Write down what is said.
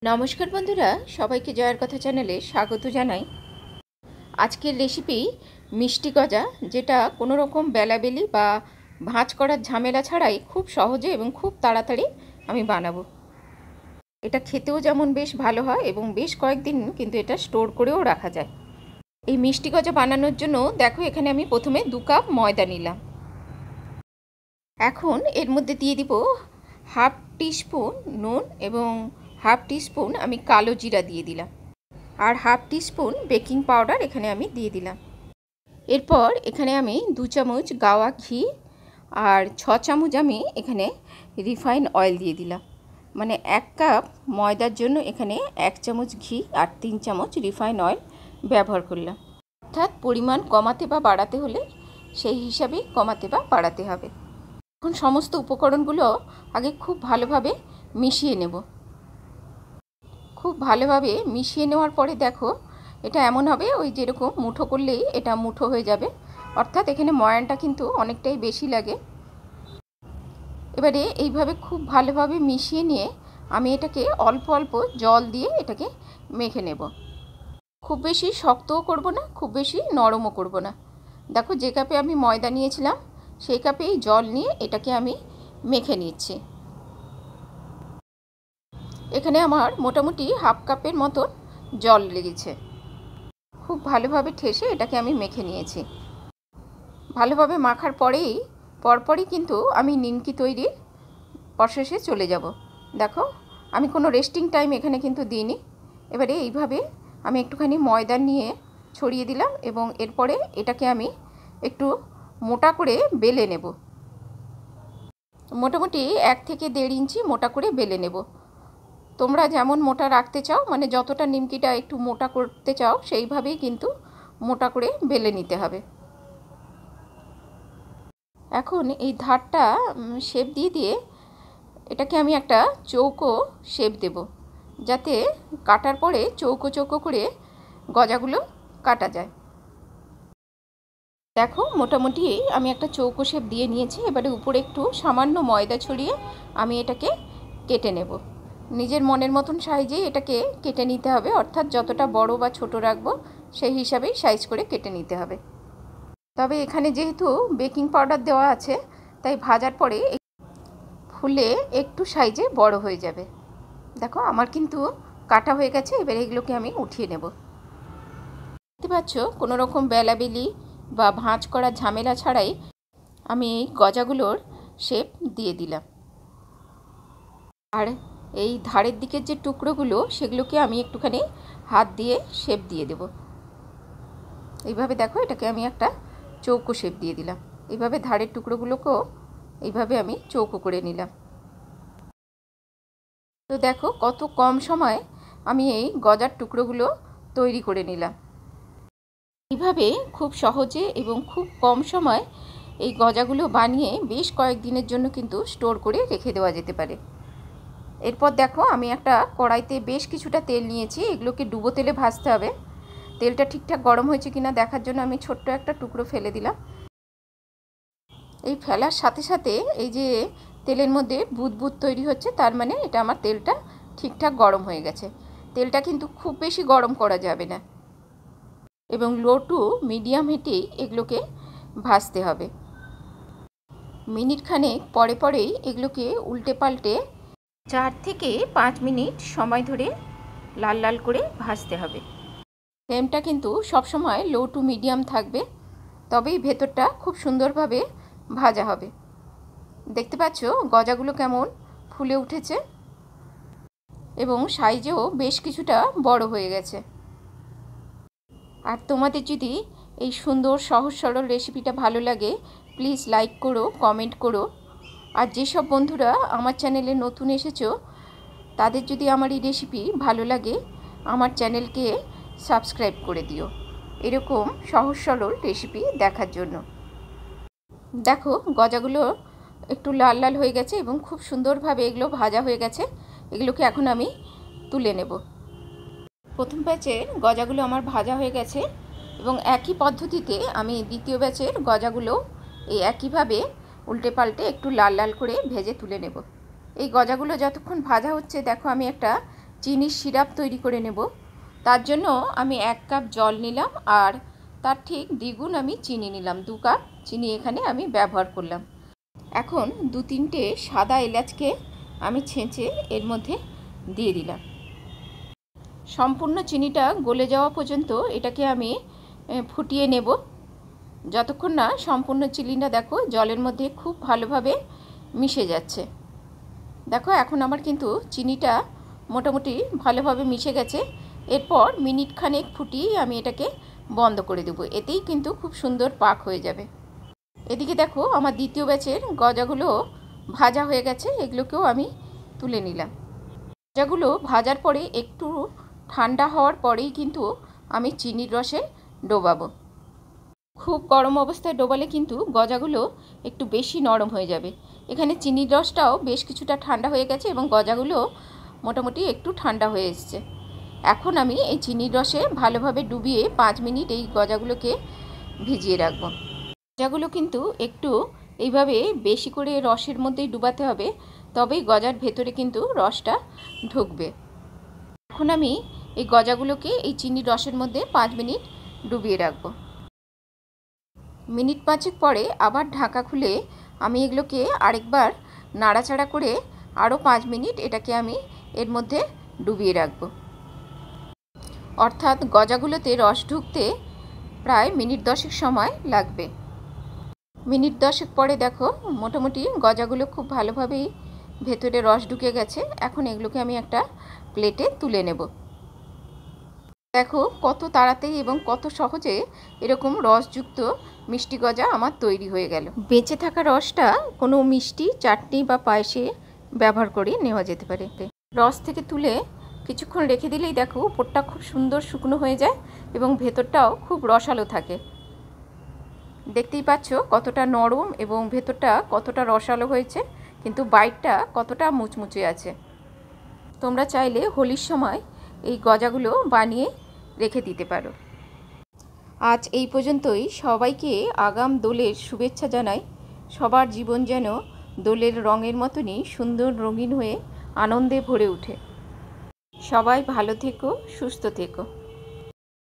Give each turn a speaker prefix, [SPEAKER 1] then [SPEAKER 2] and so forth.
[SPEAKER 1] নমস্কার বন্ধুরা, সবাইকে জয়ের কথা চ্যানেলে স্বাগত জানাই। আজকের রেসিপি মিষ্টি গজা, যেটা কোনো রকম বেলাবেলি বা ভাঁজ করার ঝামেলা ছাড়াই খুব সহজে এবং খুব তাড়াতাড়ি আমি বানাবো। এটা খেতেও যেমন বেশ ভালো হয় এবং বেশ কয়েকদিন কিন্তু এটা স্টোর করেও রাখা যায়। এই মিষ্টি গজা বানানোর জন্য দেখো, এখানে আমি প্রথমে 2 কাপ ময়দা নিলাম। এখন এর মধ্যে দিয়ে দিব হাফ টিস্পুন নুন এবং হাফ টিস্পুন আমি কালো জিরা দিয়ে দিলাম, আর হাফ টিস্পুন বেকিং পাউডার এখানে আমি দিয়ে দিলাম। এরপর এখানে আমি 2 চামচ গাওয়া ঘি আর 6 চামচ আমি এখানে রিফাইন অয়েল দিয়ে দিলাম। মানে 1 কাপ ময়দার জন্য এখানে 1 চামচ ঘি আর 3 চামচ রিফাইন অয়েল ব্যবহার করলাম। অর্থাৎ পরিমাণ কমাতে বা বাড়াতে হলে সেই হিসাবেই কমাতে বা বাড়াতে হবে। এখন সমস্ত উপকরণগুলো আগে খুব ভালোভাবে মিশিয়ে নেব। খুব ভালোভাবে মিশিয়ে নেওয়ার পরে দেখো, এটা এমন হবে ওই যেরকম মুঠো করলেই এটা মুঠো হয়ে যাবে, অর্থাৎ এখানে ময়ানটা কিন্তু অনেকটাই বেশি লাগে। এবারে এইভাবে খুব ভালোভাবে মিশিয়ে নিয়ে আমি এটাকে অল্প অল্প জল দিয়ে এটাকে মেখে নেব। খুব বেশি শক্তও করব না, খুব বেশি নরমও করব না। দেখো, যে কাপে আমি ময়দা নিয়েছিলাম সেই কাপেই জল নিয়ে এটাকে আমি মেখে নিচ্ছি। এখানে আমার মোটামুটি হাফ কাপের মতো জল লেগেছে। খুব ভালোভাবে ঠেসে এটাকে আমি মেখে নিয়েছি। ভালোভাবে মাখার পরপরই কিন্তু আমি নিমকি তৈরির প্রসেসে চলে যাব। দেখো, আমি কোনো রেস্টিং টাইম এখানে কিন্তু দিইনি। এবারে এইভাবে আমি একটুখানি ময়দা নিয়ে ছড়িয়ে দিলাম এবং এরপরে এটাকে আমি একটু মোটা করে বেলে নেব। মোটামুটি 1 থেকে 1.5 ইঞ্চি মোটা করে বেলে নেব। তোমরা যেমন মোটা রাখতে চাও, মানে যতটা নিমকিটা একটু মোটা করতে চাও সেইভাবেই কিন্তু মোটা করে বেলে নিতে হবে। এখন এই ধারটা শেপ দিয়ে দিয়ে এটাকে আমি একটা চৌকো শেপ দেব, যাতে কাটার পরে চৌকো চৌকো করে গজাগুলো কাটা যায়। দেখো, মোটামুটি আমি একটা চৌকো শেপ দিয়ে নিয়েছি। এবারে উপরে একটু সামান্য ময়দা ছড়িয়ে আমি এটাকে কেটে নেব। নিজের মনের মতন সাইজেই এটাকে কেটে নিতে হবে, অর্থাৎ যতটা বড় বা ছোট রাখবো সেই হিসাবেই সাইজ করে কেটে নিতে হবে। তবে এখানে যেহেতু বেকিং পাউডার দেওয়া আছে, তাই ভাজার পরে ফুলে একটু সাইজে বড় হয়ে যাবে। দেখো, আমার কিন্তু কাটা হয়ে গেছে। এবারে এগুলোকে আমি উঠিয়ে নেব। দেখতে পাচ্ছ, কোনো রকম বেলাবেলি বা ভাঁজ করার ঝামেলা ছাড়াই আমি এই গজাগুলোর শেপ দিয়ে দিলাম। আর এই ধারের দিকের যে টুকরোগুলো, সেগুলোকে আমি একটুখানি হাত দিয়ে শেপ দিয়ে দেব। এইভাবে দেখো, এটাকে আমি একটা চৌকো শেপ দিয়ে দিলাম। এইভাবে ধারের টুকরোগুলোকেও এইভাবে আমি চৌকো করে নিলাম। তো দেখো, কত কম সময় আমি এই গজার টুকরোগুলো তৈরি করে নিলাম। এইভাবে খুব সহজে এবং খুব কম সময় এই গজাগুলো বানিয়ে বেশ কয়েকদিনের জন্য কিন্তু স্টোর করে রেখে দেওয়া যেতে পারে। এরপর দেখো, আমি একটা কড়াইতে বেশ কিছুটা তেল নিয়েছি। এগুলোকে ডুবো তেলে ভাজতে হবে। তেলটা ঠিকঠাক গরম হয়েছে কিনা দেখার জন্য আমি ছোট্ট একটা টুকরো ফেলে দিলাম। এই ফেলার সাথে সাথে এই যে তেলের মধ্যে বুদবুদ তৈরি হচ্ছে, তার মানে এটা আমার তেলটা ঠিকঠাক গরম হয়ে গেছে। তেলটা কিন্তু খুব বেশি গরম করা যাবে না এবং লো টু মিডিয়াম হিটেই এগুলোকে ভাজতে হবে। মিনিট খানেক পরে পরেই এগুলোকে উল্টে পাল্টে 4 থেকে 5 মিনিট সময় ধরে লাল লাল করে ভাজতে হবে। ফ্লেমটা কিন্তু সবসময় লো টু মিডিয়াম থাকবে, তবেই ভেতরটা খুব সুন্দরভাবে ভাজা হবে। দেখতে পাচ্ছ গজাগুলো কেমন ফুলে উঠেছে এবং সাইজেও বেশ কিছুটা বড় হয়ে গেছে। আর তোমাদের যদি এই সুন্দর সহজ সরল রেসিপিটা ভালো লাগে, প্লিজ লাইক করো, কমেন্ট করো। আর যেসব বন্ধুরা আমার চ্যানেলে নতুন এসেছো, তাদের যদি আমার এই রেসিপি ভালো লাগে, আমার চ্যানেলকে সাবস্ক্রাইব করে দিও এরকম সহজ সরল রেসিপি দেখার জন্য। দেখো, গজাগুলো একটু লাল লাল হয়ে গেছে এবং খুব সুন্দরভাবে এগুলো ভাজা হয়ে গেছে। এগুলোকে এখন আমি তুলে নেব। প্রথম ব্যাচের গজাগুলো আমার ভাজা হয়ে গেছে এবং একই পদ্ধতিতে আমি দ্বিতীয় ব্যাচের গজাগুলো এই একইভাবে উল্টে পাল্টে একটু লাল লাল করে ভেজে তুলে নেব। এই গজাগুলো যতক্ষণ ভাজা হচ্ছে, দেখো আমি একটা চিনির সিরাপ তৈরি করে নেব। তার জন্য আমি 1 কাপ জল নিলাম আর তার ঠিক দ্বিগুণ আমি চিনি নিলাম। 2 কাপ চিনি এখানে আমি ব্যবহার করলাম। এখন 2-3টে সাদা এলাচকে আমি ছেঁচে এর মধ্যে দিয়ে দিলাম। সম্পূর্ণ চিনিটা গলে যাওয়া পর্যন্ত এটাকে আমি ফুটিয়ে নেব, যতক্ষণ না সম্পূর্ণ চিনিটা দেখো জলের মধ্যে খুব ভালোভাবে মিশে যাচ্ছে। দেখো এখন আমার কিন্তু চিনিটা মোটামুটি ভালোভাবে মিশে গেছে। এরপর মিনিট খানেক ফুটিয়ে আমি এটাকে বন্ধ করে দেবো, এতেই কিন্তু খুব সুন্দর পাক হয়ে যাবে। এদিকে দেখো আমার দ্বিতীয় ব্যাচের গজাগুলো ভাজা হয়ে গেছে, এগুলোকেও আমি তুলে নিলাম। গজাগুলো ভাজার পরে একটু ঠান্ডা হওয়ার পরেই কিন্তু আমি চিনির রসে ডোবাবো। খুব গরম অবস্থায় ডোবালে কিন্তু গজাগুলো একটু বেশি নরম হয়ে যাবে। এখানে চিনির রসটাও বেশ কিছুটা ঠান্ডা হয়ে গেছে এবং গজাগুলো মোটামুটি একটু ঠান্ডা হয়ে এসছে। এখন আমি এই চিনির রসে ভালোভাবে ডুবিয়ে 5 মিনিট এই গজাগুলোকে ভিজিয়ে রাখবো। গজাগুলো কিন্তু একটু এইভাবে বেশি করে রসের মধ্যেই ডুবাতে হবে, তবেই গজার ভেতরে কিন্তু রসটা ঢুকবে। এখন আমি এই গজাগুলোকে এই চিনির রসের মধ্যে 5 মিনিট ডুবিয়ে রাখবো। মিনিট 5 পরে আবার ঢাকা খুলে আমি এগুলোকে আরেকবার নাড়াচাড়া করে আরও 5 মিনিট এটাকে আমি এর মধ্যে ডুবিয়ে রাখবো। অর্থাৎ গজাগুলোতে রস ঢুকতে প্রায় মিনিট 10 সময় লাগবে। মিনিট 10 পরে দেখো মোটামুটি গজাগুলো খুব ভালোভাবেই ভেতরে রস ঢুকে গেছে। এখন এগুলোকে আমি একটা প্লেটে তুলে নেব। দেখো কত তাড়াতাড়ি এবং কত সহজে এরকম রসযুক্ত মিষ্টি গজা আমার তৈরি হয়ে গেল। বেঁচে থাকা রসটা কোনো মিষ্টি, চাটনি বা পায়েসে ব্যবহার করে নেওয়া যেতে পারে। রস থেকে তুলে কিছুক্ষণ রেখে দিলেই দেখো উপরটা খুব সুন্দর শুকনো হয়ে যায় এবং ভেতরটাও খুব রসালো থাকে। দেখতেই পাচ্ছ কতটা নরম এবং ভেতরটা কতটা রসালো হয়েছে, কিন্তু বাইরটা কতটা মুচমুচে আছে। তোমরা চাইলে হোলির সময় এই গজাগুলো বানিয়ে রেখে দিতে পারো। আজ এই পর্যন্তই। সবাইকে আগাম দোলের শুভেচ্ছা জানাই। সবার জীবন যেন দোলের রঙের মতনই সুন্দর রঙিন হয়ে আনন্দে ভরে ওঠে। সবাই ভালো থেকো, সুস্থ থেকো।